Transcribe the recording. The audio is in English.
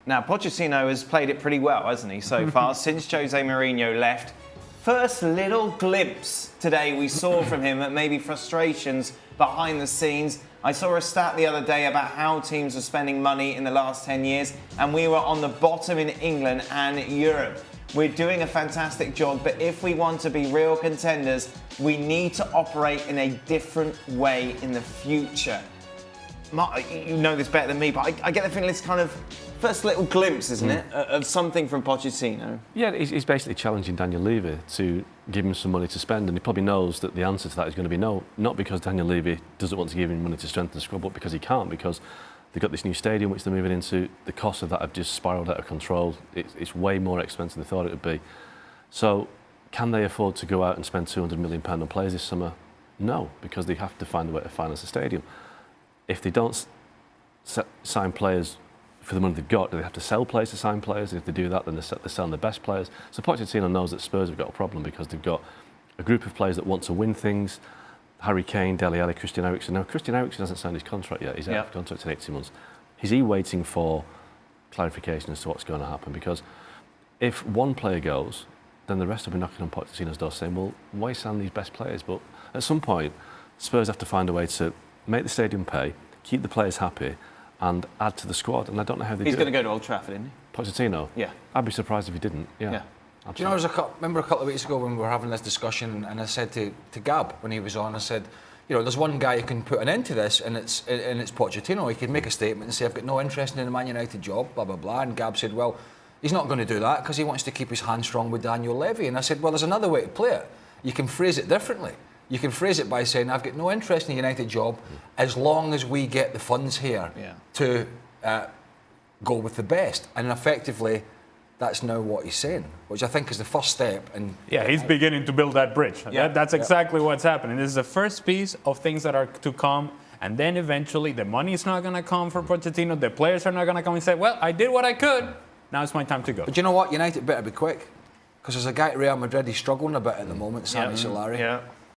Now, Pochettino has played it pretty well, hasn't he, so far, since Jose Mourinho left. First little glimpse today we saw from him at maybe frustrations behind the scenes. I saw a stat the other day about how teams are spending money in the last 10 years, and we were on the bottom in England and Europe. We're doing a fantastic job, but if we want to be real contenders, we need to operate in a different way in the future. Mark, you know this better than me, but I get the feeling it's kind of first little glimpse, isn't it, of something from Pochettino? Yeah, he's basically challenging Daniel Levy to give him some money to spend, and he probably knows that the answer to that is going to be no. Not because Daniel Levy doesn't want to give him money to strengthen the squad, but because he can't, because they've got this new stadium which they're moving into. The costs of that have just spiralled out of control. It's way more expensive than they thought it would be. So, can they afford to go out and spend £200 million on players this summer? No, because they have to find a way to finance the stadium. If they don't sign players for the money they've got, do they have to sell players to sign players? If they do that, then they're selling the best players. So Pochettino knows that Spurs have got a problem because they've got a group of players that want to win things. Harry Kane, Dele Alli, Christian Eriksen. Now, Christian Eriksen hasn't signed his contract yet. He's out of contract in 18 months. Is he waiting for clarification as to what's going to happen? Because if one player goes, then the rest will be knocking on Pochettino's door saying, well, why sign these best players? But at some point, Spurs have to find a way to make the stadium pay, keep the players happy, and add to the squad. And I don't know how they do it. He's going to go to Old Trafford, isn't he? Pochettino? Yeah. I'd be surprised if he didn't. Yeah. Do you know, remember a couple of weeks ago when we were having this discussion, and I said to Gab when he was on, I said, you know, there's one guy who can put an end to this, and it's Pochettino. He can make a statement and say, I've got no interest in the Man United job, blah, blah, blah. And Gab said, well, he's not going to do that because he wants to keep his hand strong with Daniel Levy. And I said, well, there's another way to play it. You can phrase it differently. You can phrase it by saying, I've got no interest in the United job as long as we get the funds here to go with the best. And effectively, that's now what he's saying, which I think is the first step. And yeah, he's beginning to build that bridge. Yeah. That's exactly what's happening. This is the first piece of things that are to come. And then eventually the money is not going to come for Pochettino. The players are not going to come and say, well, I did what I could. Now it's my time to go. But you know what? United better be quick. Because there's a guy at Real Madrid, he's struggling a bit at the moment, Sami Solari. Yeah.